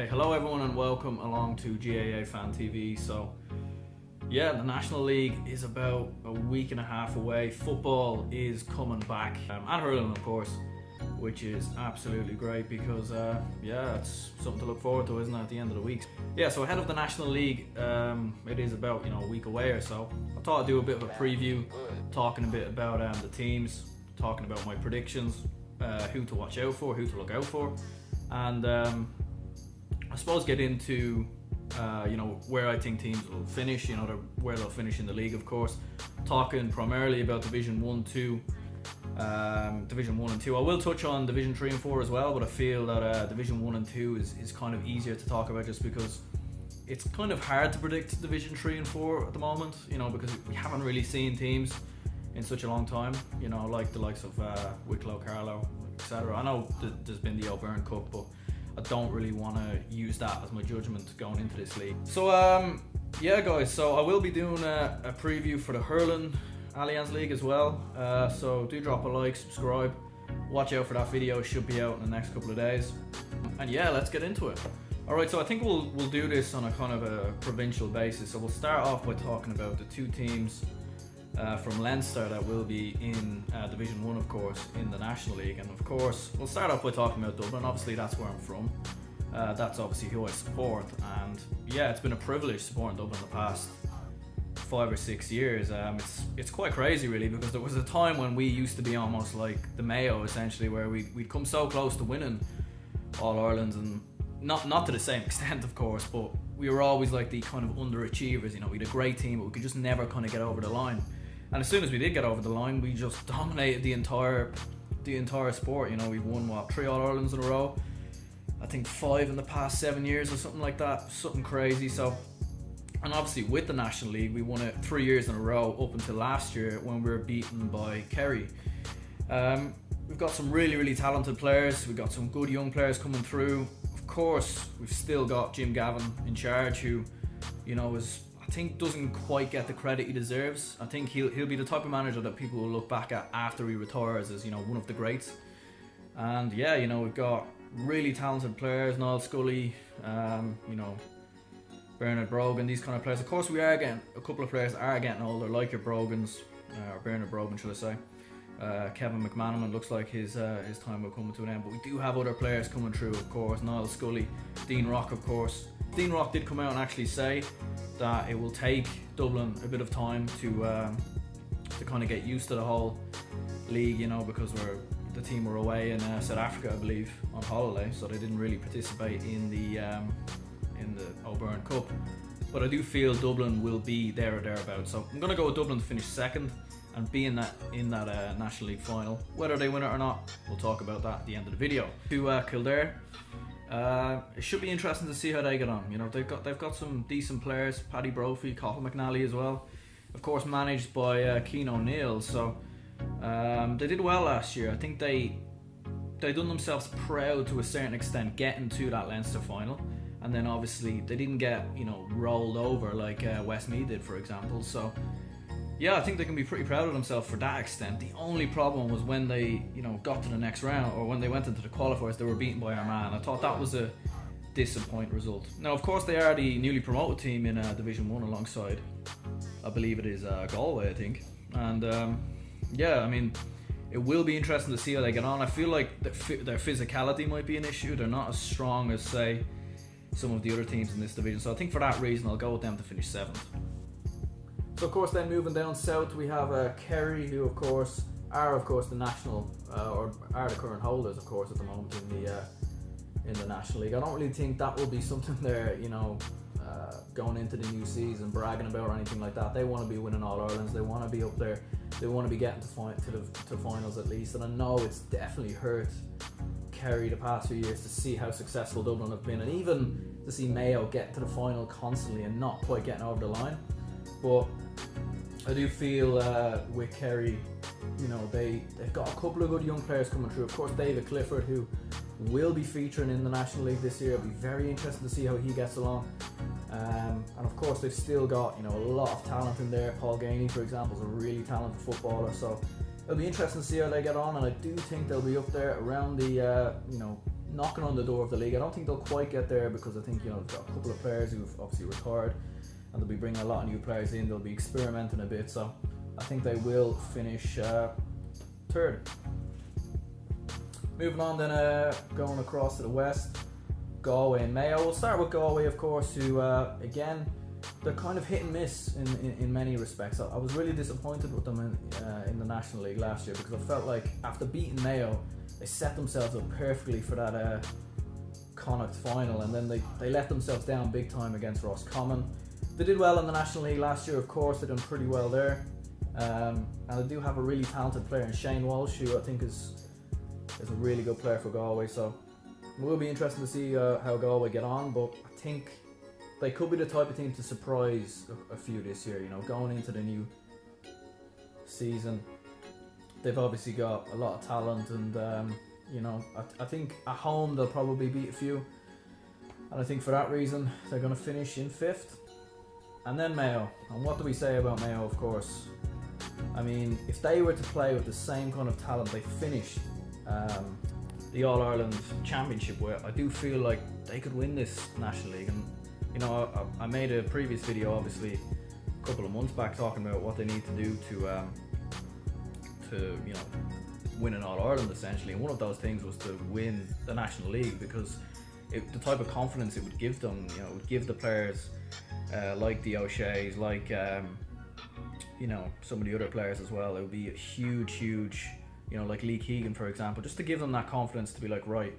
Okay, hello everyone and welcome along to GAA Fan TV. So, yeah, the National League is about a week and a half away. Football is coming back, and hurling of course, which is absolutely great because, yeah, it's something to look forward to, isn't it, at the end of the week. Yeah, so ahead of the National League, it is about, a week away or so. I thought I'd do a bit of a preview, talking a bit about the teams, talking about my predictions, who to watch out for, who to look out for, and I suppose get into where I think teams will finish, where they'll finish in the league, of course. Talking primarily about Division 1, 2, Division 1 and 2. I will touch on Division 3 and 4 as well, but I feel that Division 1 and 2 is kind of easier to talk about just because it's kind of hard to predict Division 3 and 4 at the moment, because we haven't really seen teams in such a long time, like the likes of Wicklow, Carlow, etc. I know there's been the O'Byrne Cup, but I don't really want to use that as my judgment going into this league. So yeah guys, so I will be doing a preview for the hurling Allianz League as well, so do drop a like, subscribe, watch out for that video. It should be out in the next couple of days, and yeah, let's get into it. Alright, so I think we'll do this on a kind of a provincial basis. So we'll start off by talking about the two teams from Leinster that will be in Division 1, of course, in the National League. And of course, we'll start off by talking about Dublin. Obviously, that's where I'm from. That's obviously who I support. And yeah, it's been a privilege supporting Dublin the past 5 or 6 years. It's quite crazy, really, because there was a time when we used to be almost like the Mayo, essentially, where we'd come so close to winning All-Irelands, and not to the same extent, of course, but we were always like the kind of underachievers. We had a great team, but we could just never kind of get over the line. And as soon as we did get over the line, we just dominated the entire sport. We've won 3 All-Irelands in a row. I think 5 in the past 7 years or something like that. Something crazy. So, and obviously with the National League, we won it 3 years in a row up until last year when we were beaten by Kerry. We've got some really, really talented players. We've got some good young players coming through. Of course, we've still got Jim Gavin in charge, who, I think doesn't quite get the credit he deserves. I think he'll be the type of manager that people will look back at after he retires as one of the greats. And yeah, we've got really talented players, Niall Scully, Bernard Brogan, these kind of players. Of course, we are getting a couple of players that are getting older, like your Brogans, or Bernard Brogan, should I say. Kevin McManaman looks like his time will come to an end, but we do have other players coming through, of course. Niall Scully, Dean Rock, of course. Dean Rock did come out and actually say that it will take Dublin a bit of time to kind of get used to the whole league, because the team were away in South Africa, I believe, on holiday, so they didn't really participate in the O'Byrne Cup. But I do feel Dublin will be there or thereabouts. So I'm going to go with Dublin to finish second and be in that National League final. Whether they win it or not, we'll talk about that at the end of the video. To Kildare. It should be interesting to see how they get on. They've got some decent players, Paddy Brophy, Cathal McNally as well. Of course, managed by Cian O'Neill. So they did well last year. I think they done themselves proud to a certain extent, getting to that Leinster final, and then obviously they didn't get rolled over like Westmeath did, for example. So yeah, I think they can be pretty proud of themselves for that extent. The only problem was when they, got to the next round, or when they went into the qualifiers, they were beaten by Armagh. I thought that was a disappointing result. Now, of course, they are the newly promoted team in Division 1 alongside, I believe it is Galway, I think. And yeah, I mean, it will be interesting to see how they get on. I feel like their physicality might be an issue. They're not as strong as, say, some of the other teams in this division. So I think for that reason, I'll go with them to finish 7th. So of course, then moving down south, we have Kerry, who of course are the national or are the current holders, of course, at the moment in the National League. I don't really think that will be something they're going into the new season bragging about or anything like that. They want to be winning All-Irelands. They want to be up there. They want to be getting to finals at least. And I know it's definitely hurt Kerry the past few years to see how successful Dublin have been, and even to see Mayo get to the final constantly and not quite getting over the line. But I do feel with Kerry, they've got a couple of good young players coming through. Of course, David Clifford, who will be featuring in the National League this year. It'll be very interesting to see how he gets along. And of course, they've still got a lot of talent in there. Paul Gainey, for example, is a really talented footballer. So it'll be interesting to see how they get on. And I do think they'll be up there around the knocking on the door of the league. I don't think they'll quite get there because I think, you know, they've got a couple of players who've obviously retired, and they'll be bringing a lot of new players in. They'll be experimenting a bit, so I think they will finish third. Moving on then, going across to the west, Galway and Mayo. We'll start with Galway, of course, who again, they're kind of hit and miss in many respects. I was really disappointed with them in the National League last year, because I felt like after beating Mayo, they set themselves up perfectly for that Connacht final, and then they let themselves down big time against Roscommon. They did well in the National League last year, of course. They've done pretty well there, and they do have a really talented player in Shane Walsh, who I think is a really good player for Galway. So it will be interesting to see how Galway get on, but I think they could be the type of team to surprise a few this year. You know, going into the new season, they've obviously got a lot of talent, and you know, I think at home they'll probably beat a few, and I think for that reason they're going to finish in 5th. And then Mayo, and what do we say about Mayo? Of course, I mean, if they were to play with the same kind of talent they finished the All-Ireland Championship with, I do feel like they could win this National League. And you know, I made a previous video, obviously a couple of months back, talking about what they need to do to you know, win an All-Ireland essentially, and one of those things was to win the National League, because the type of confidence it would give them, you know, it would give the players like the O'Sheas, like you know, some of the other players as well. It would be a huge, you know, like Lee Keegan, for example, just to give them that confidence to be like, right,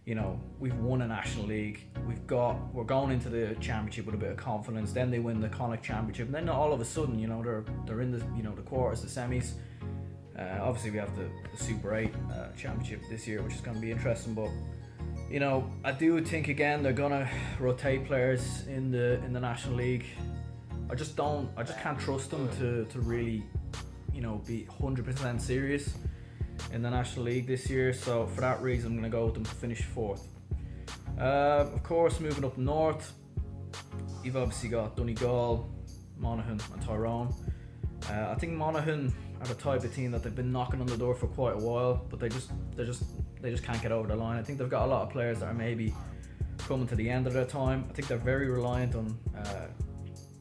you know, we've won a National League, we're going into the Championship with a bit of confidence. Then they win the Connacht Championship, and then all of a sudden, you know, they're in the, you know, the quarters, the semis. Obviously we have the Super 8 Championship this year, which is going to be interesting, but you know, I do think again they're gonna rotate players in the National League. I just can't trust them to really, you know, be 100% serious in the National League this year. So for that reason, I'm gonna go with them to finish 4th. Of course, moving up north, you've obviously got Donegal, Monaghan, and Tyrone. I think Monaghan are the type of team that they've been knocking on the door for quite a while, but they just can't get over the line. I think they've got a lot of players that are maybe coming to the end of their time. I think they're very reliant on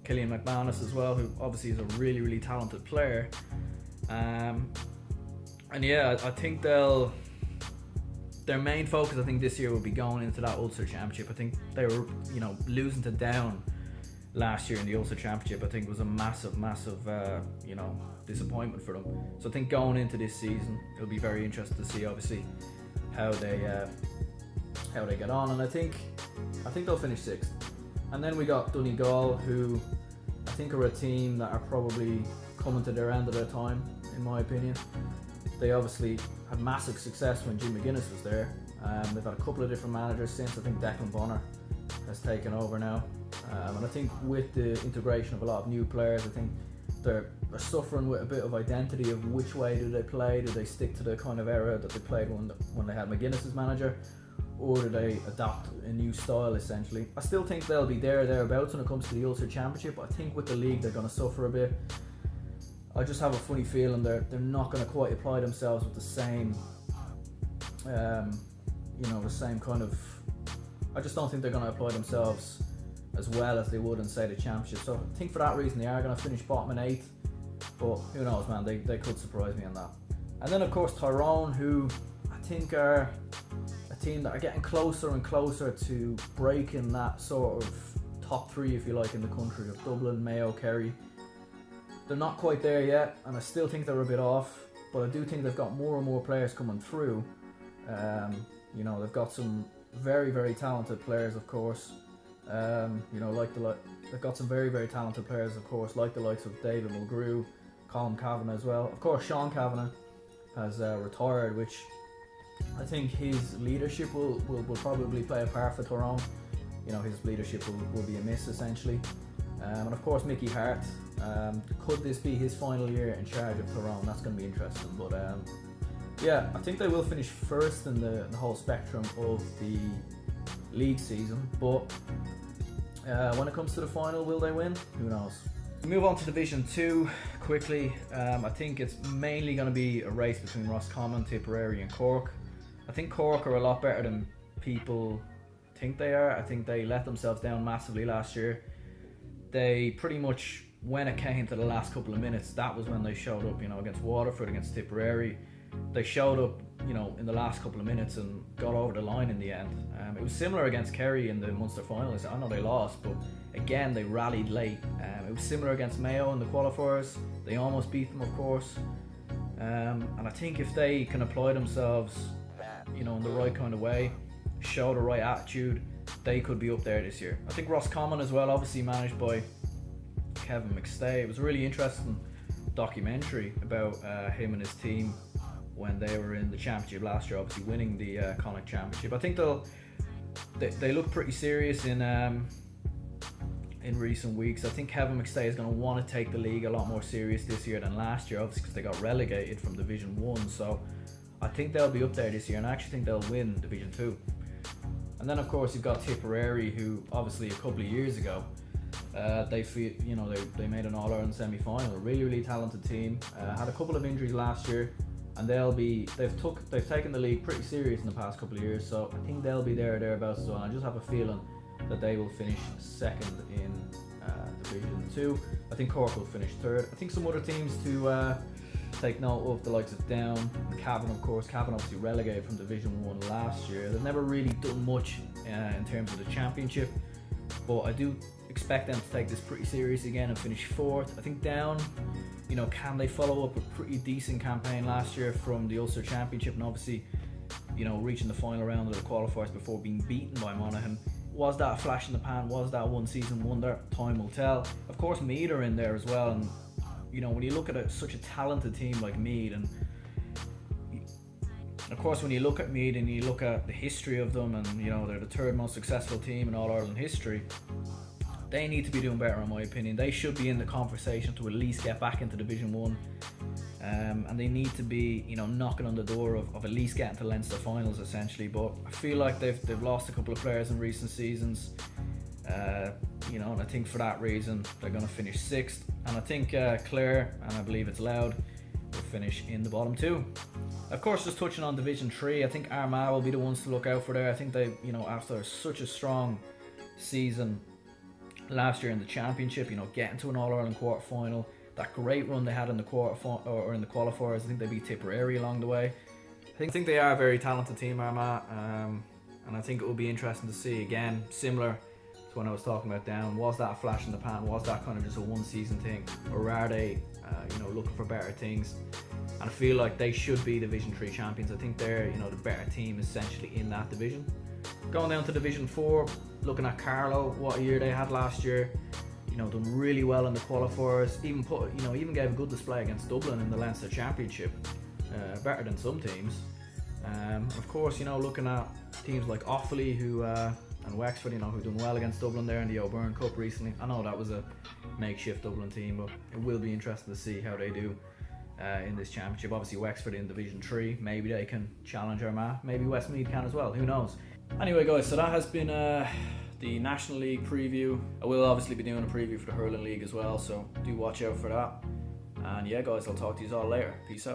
Killian McManus as well, who obviously is a really talented player. And yeah, I think their main focus, I think, this year will be going into that Ulster Championship. I think they were, you know, losing to Down last year in the Ulster Championship. I think was a massive you know, disappointment for them. So I think going into this season, it'll be very interesting to see, obviously, how they get on, and I think they'll finish 6th. And then we got Donegal, who I think are a team that are probably coming to their end of their time, in my opinion. They obviously had massive success when Jim McGuinness was there. They've had a couple of different managers since. I think Declan Bonner has taken over now, and I think with the integration of a lot of new players, I think they're suffering with a bit of identity of which way do they play. Do they stick to the kind of era that they played when they had McGuinness as manager, or do they adopt a new style essentially? I still think they'll be thereabouts when it comes to the Ulster Championship, but I think with the league they're going to suffer a bit. I just have a funny feeling they're not going to quite apply themselves with the same you know, the same kind of, I just don't think they're going to apply themselves as well as they would in, say, the Championship. So I think for that reason they are going to finish bottom in 8th, but who knows, man, they could surprise me on that. And then of course Tyrone, who I think are a team that are getting closer and closer to breaking that sort of top 3, if you like, in the country of Dublin, Mayo, Kerry. They're not quite there yet, and I still think they're a bit off, but I do think they've got more and more players coming through. You know, they've got some very talented players, of course. You know, they've got some very talented players, of course, like the likes of David Mulgrew, Colin Kavanagh as well. Of course, Sean Kavanagh has retired, which I think his leadership will probably play a part for Tyrone. You know, his leadership will be a miss essentially. And of course, Mickey Hart. Could this be his final year in charge of Tyrone? That's going to be interesting. But yeah, I think they will finish first in the whole spectrum of the league season. But when it comes to the final, will they win? Who knows? We move on to Division 2 quickly. I think it's mainly going to be a race between Roscommon, Tipperary and Cork. I think Cork are a lot better than people think they are. I think they let themselves down massively last year. They pretty much, when it came to the last couple of minutes, that was when they showed up, against Waterford, against Tipperary. They showed up, in the last couple of minutes and got over the line in the end. It was similar against Kerry in the Munster finals. I know they lost, but again, they rallied late. It was similar against Mayo in the qualifiers. They almost beat them, of course. And I think if they can apply themselves, in the right kind of way, show the right attitude, they could be up there this year. I think Roscommon as well, obviously managed by Kevin McStay. It was a really interesting documentary about him and his team when they were in the championship last year, obviously winning the Connacht Championship. I think they look pretty serious in recent weeks. I think Kevin McStay is going to want to take the league a lot more serious this year than last year, obviously because they got relegated from Division 1. So I think they'll be up there this year, and I actually think they'll win Division 2. And then of course you've got Tipperary, who obviously a couple of years ago they made an All-Ireland semi-final. A really talented team. Had a couple of injuries last year, and they've taken the league pretty serious in the past couple of years. So I think they'll be thereabouts as well. I just have a feeling that they will finish second in Division 2. I think Cork will finish third. I think some other teams to take note of, the likes of Down and Cavan, of course. Cavan obviously relegated from Division 1 last year. They've never really done much in terms of the championship, but I do expect them to take this pretty serious again and finish fourth. I think Down, can they follow up a pretty decent campaign last year from the Ulster Championship, and obviously, reaching the final round of the qualifiers before being beaten by Monaghan. Was that a flash in the pan? Was that one season wonder? Time will tell. Of course, Meath are in there as well, and when you look at such a talented team like Meath, and of course when you look at Meath and you look at the history of them, and they're the third most successful team in All-Ireland history, they need to be doing better in my opinion. They should be in the conversation to at least get back into Division 1, and they need to be knocking on the door of at least getting to Leinster finals essentially. But I feel like they've lost a couple of players in recent seasons, and I think for that reason they're going to finish sixth. And I think Clare, and I believe it's Loud, will finish in the bottom two. Of course, just touching on Division 3, I think Armagh will be the ones to look out for there. I think they, after such a strong season last year in the championship, getting to an All-Ireland quarter final, that great run they had in the or in the qualifiers. I think they beat Tipperary along the way. I think they are a very talented team, Armagh, and I think it will be interesting to see again, similar to when I was talking about Down. Was that a flash in the pan? Was that kind of just a one-season thing, or are they, looking for better things? And I feel like they should be Division 3 champions. I think they're, the better team essentially in that division. Going down to Division 4, looking at Carlow, what a year they had last year. Done really well in the qualifiers. Even gave a good display against Dublin in the Leinster Championship. Better than some teams. Of course, looking at teams like Offaly, and Wexford, who've done well against Dublin there in the O'Byrne Cup recently. I know that was a makeshift Dublin team, but it will be interesting to see how they do in this championship. Obviously Wexford in Division 3, maybe they can challenge Armagh, maybe Westmeath can as well, who knows. Anyway guys, so that has been the National League preview. I will obviously be doing a preview for the Hurling League as well, so do watch out for that. And yeah guys, I'll talk to you all later. Peace out.